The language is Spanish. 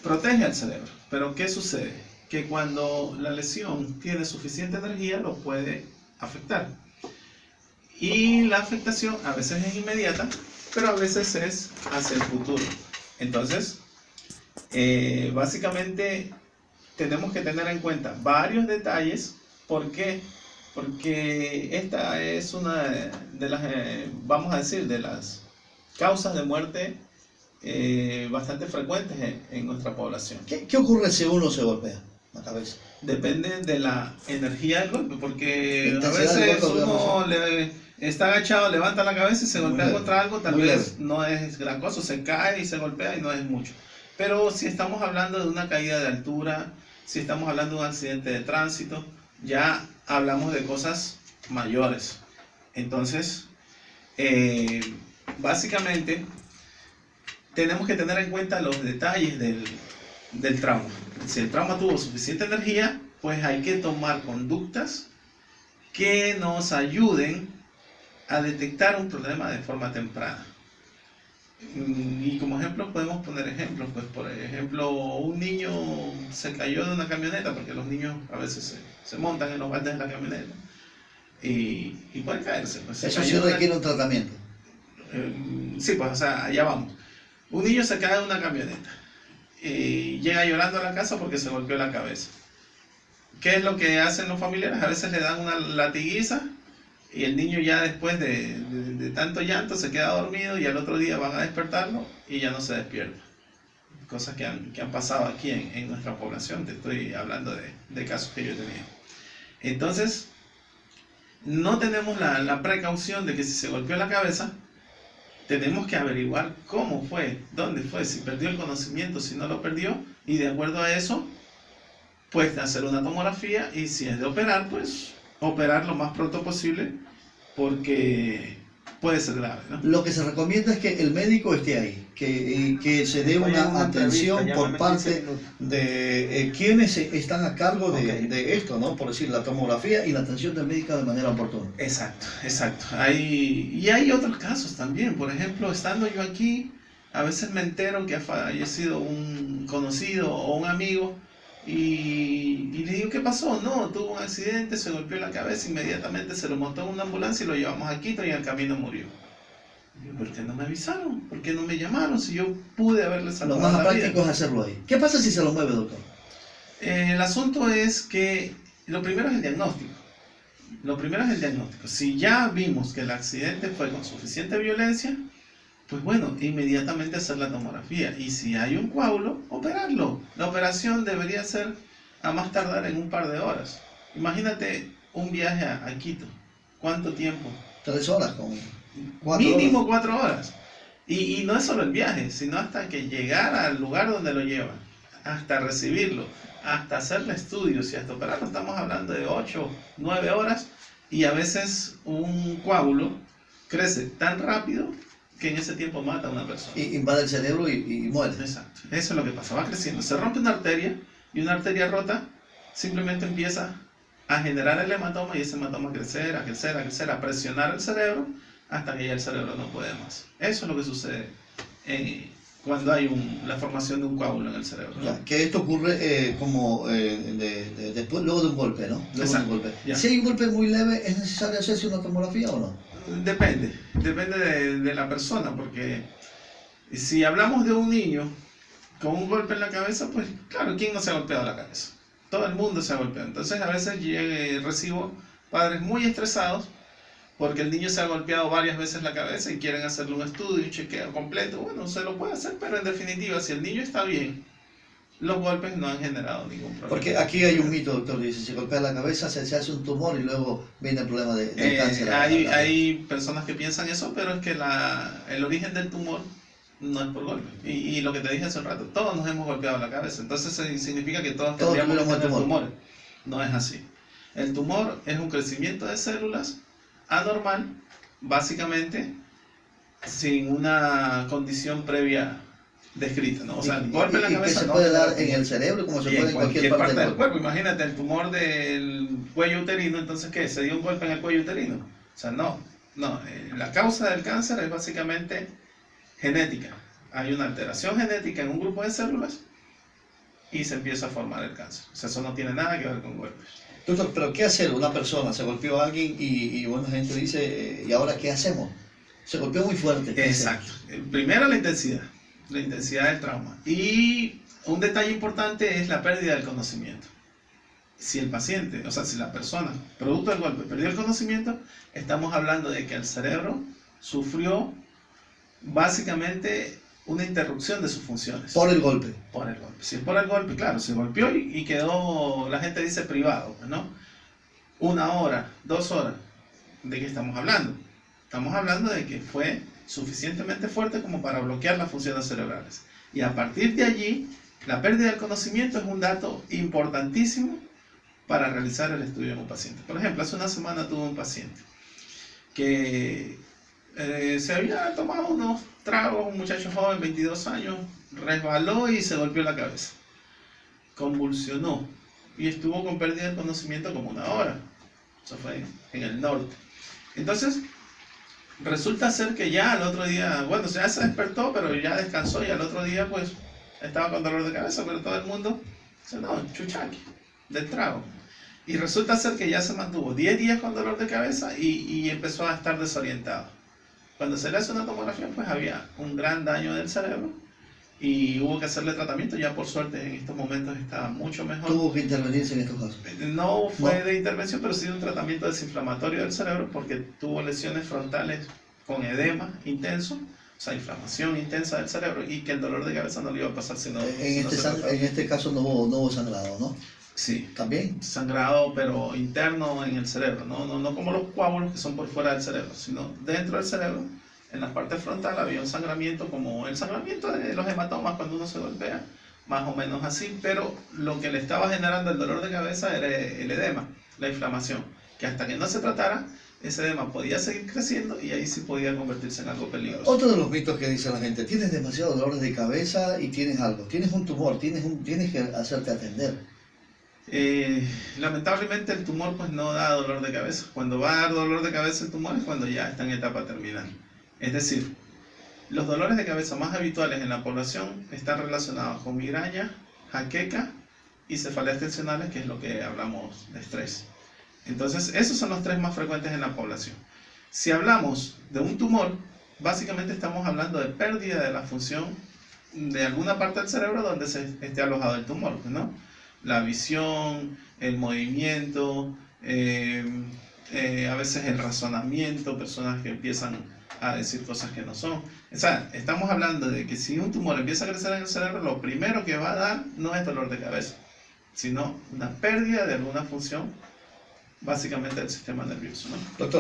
protege al cerebro. Pero ¿qué sucede? Que cuando la lesión tiene suficiente energía, lo puede afectar. Y la afectación a veces es inmediata, pero a veces es hacia el futuro. Entonces, básicamente tenemos que tener en cuenta varios detalles. ¿Por qué? Porque esta es una de las, vamos a decir, de las causas de muerte bastante frecuentes en nuestra población. ¿Qué ocurre si uno se golpea la cabeza? Depende de la energía del golpe, porque a Intensidad del veces golpe, uno está agachado, levanta la cabeza y se golpea leve, contra algo, tal muy vez leve. no es gran cosa, se cae y se golpea y no es mucho. Pero si estamos hablando de una caída de altura, si estamos hablando de un accidente de tránsito, ya hablamos de cosas mayores. Entonces, básicamente, tenemos que tener en cuenta los detalles del trauma. Si el trauma tuvo suficiente energía, pues hay que tomar conductas que nos ayuden a detectar un problema de forma temprana. Y como ejemplo podemos poner ejemplos, pues por ejemplo un niño se cayó de una camioneta, porque los niños a veces se montan en los baldes de la camioneta y pueden caerse. Pues Eso sí requiere un tratamiento. Sí, pues o sea, allá vamos. Un niño se cae de una camioneta y llega llorando a la casa porque se golpeó la cabeza. ¿Qué es lo que hacen los familiares? A veces le dan una latiguiza y el niño ya después de tanto llanto se queda dormido y al otro día van a despertarlo y ya no se despierta. Cosas que han pasado aquí en nuestra población, te estoy hablando de casos que yo he tenido. Entonces, no tenemos la precaución de que si se golpeó la cabeza, tenemos que averiguar cómo fue, dónde fue, si perdió el conocimiento, si no lo perdió, y de acuerdo a eso, pues hacer una tomografía, y si es de operar, pues operar lo más pronto posible, porque puede ser grave, ¿no? Lo que se recomienda es que el médico esté ahí, que se dé una atención por parte de quienes están a cargo de esto, ¿no? Por decir, la tomografía y la atención del médico de manera oportuna. Exacto, exacto. Y hay otros casos también. Por ejemplo, estando yo aquí, a veces me entero que ha fallecido un conocido o un amigo y le digo, ¿qué pasó? No, tuvo un accidente, se golpeó la cabeza, inmediatamente se lo montó en una ambulancia y lo llevamos a Quito y en el camino murió. Digo, ¿por qué no me avisaron? ¿Por qué no me llamaron? Si yo pude haberle salvado Lo más la práctico vida. es hacerlo ahí. ¿Qué pasa si se lo mueve, doctor? El asunto es que lo primero es el diagnóstico. Lo primero es el diagnóstico. Si ya vimos que el accidente fue con suficiente violencia, pues bueno, inmediatamente hacer la tomografía. Y si hay un coágulo, operarlo. La operación debería ser a más tardar en un par de horas. Imagínate un viaje a Quito. ¿Cuánto tiempo? 3 horas, con 4 Mínimo horas. 4 horas. Y no es solo el viaje, sino hasta que llegara al lugar donde lo llevan, hasta recibirlo, hasta hacerle estudios y hasta operarlo. Estamos hablando de 8, 9 horas, y a veces un coágulo crece tan rápido que en ese tiempo mata a una persona. Y invade el cerebro y muere. Exacto, eso es lo que pasa, va creciendo, se rompe una arteria y una arteria rota simplemente empieza a generar el hematoma y ese hematoma a crecer, a crecer, a crecer, a presionar el cerebro hasta que ya el cerebro no puede más. Eso es lo que sucede cuando hay la formación de un coágulo en el cerebro, ¿no? Ya, que esto ocurre como después, luego de un golpe, ¿no? Luego Exacto, de un golpe. ya. Si hay un golpe muy leve, ¿es necesario hacerse una tomografía o no? Depende de la persona, porque si hablamos de un niño con un golpe en la cabeza, pues claro, ¿quién no se ha golpeado la cabeza? Todo el mundo se ha golpeado. Entonces a veces recibo padres muy estresados porque el niño se ha golpeado varias veces la cabeza y quieren hacerle un estudio, un chequeo completo. Bueno, se lo puede hacer, pero en definitiva, si el niño está bien, los golpes no han generado ningún problema. Porque aquí hay un mito, doctor, dice, si se golpea la cabeza se hace un tumor y luego viene el problema del cáncer. Hay personas que piensan eso, pero es que el origen del tumor no es por golpe. Y lo que te dije hace un rato, todos nos hemos golpeado la cabeza, entonces significa que todos tendríamos que tener tumores. No es así. El tumor es un crecimiento de células anormal, básicamente, sin una condición previa descrita, ¿no? O sea, el golpe en la cabeza que se no puede dar en el cerebro como se puede en cualquier parte del cuerpo. Imagínate el tumor del cuello uterino, entonces ¿qué? ¿Se dio un golpe en el cuello uterino? O sea, no. La causa del cáncer es básicamente genética. Hay una alteración genética en un grupo de células y se empieza a formar el cáncer. O sea, eso no tiene nada que ver con golpes. Doctor, pero ¿qué hacer? Una persona se golpeó a alguien y buena gente dice, ¿y ahora qué hacemos? Se golpeó muy fuerte. Exacto. Primero la intensidad del trauma. Y un detalle importante es la pérdida del conocimiento. Si el paciente, o sea, si la persona, producto del golpe, perdió el conocimiento, estamos hablando de que el cerebro sufrió básicamente una interrupción de sus funciones. Por el golpe. Por el golpe. Si es por el golpe, claro, se golpeó y quedó, la gente dice privado, ¿no? 1 hora, 2 horas. ¿De qué estamos hablando? Estamos hablando de que fue suficientemente fuerte como para bloquear las funciones cerebrales. Y a partir de allí, la pérdida del conocimiento es un dato importantísimo para realizar el estudio en un paciente. Por ejemplo, hace una semana tuve un paciente que se había tomado unos tragos, un muchacho joven, 22 años, resbaló y se golpeó la cabeza. Convulsionó y estuvo con pérdida de conocimiento como 1 hora. Eso fue en el norte. Entonces, resulta ser que ya al otro día, bueno, ya se despertó, pero ya descansó y al otro día pues estaba con dolor de cabeza, pero todo el mundo dice, no, chuchaqui, del trago. Y resulta ser que ya se mantuvo 10 días con dolor de cabeza y empezó a estar desorientado. Cuando se le hace una tomografía, pues había un gran daño del cerebro y hubo que hacerle tratamiento. Ya por suerte en estos momentos está mucho mejor. ¿Tuvo que intervenirse en estos casos? No fue de intervención, pero sí de un tratamiento desinflamatorio del cerebro porque tuvo lesiones frontales con edema intenso, o sea, inflamación intensa del cerebro, y que el dolor de cabeza no le iba a pasar sino... En este caso no hubo sangrado, ¿no? Sí. ¿También? Sangrado, pero interno en el cerebro, no como los coágulos que son por fuera del cerebro, sino dentro del cerebro, en la parte frontal había un sangramiento como el sangramiento de los hematomas cuando uno se golpea, más o menos así, pero lo que le estaba generando el dolor de cabeza era el edema, la inflamación, que hasta que no se tratara, ese edema podía seguir creciendo y ahí sí podía convertirse en algo peligroso. Otro de los mitos que dice la gente, tienes demasiado dolor de cabeza y tienes algo, tienes un tumor, tienes que hacerte atender. Lamentablemente el tumor pues no da dolor de cabeza. Cuando va a dar dolor de cabeza el tumor es cuando ya está en etapa terminal. Es decir, los dolores de cabeza más habituales en la población están relacionados con migraña, jaqueca y cefaleas tensionales, que es lo que hablamos de estrés. Entonces, esos son los 3 más frecuentes en la población. Si hablamos de un tumor, básicamente estamos hablando de pérdida de la función de alguna parte del cerebro donde se esté alojado el tumor, ¿no? La visión, el movimiento, a veces el razonamiento, personas que empiezan a decir cosas que no son. O sea, estamos hablando de que si un tumor empieza a crecer en el cerebro, lo primero que va a dar no es dolor de cabeza, sino una pérdida de alguna función, básicamente del sistema nervioso, ¿no? Doctor,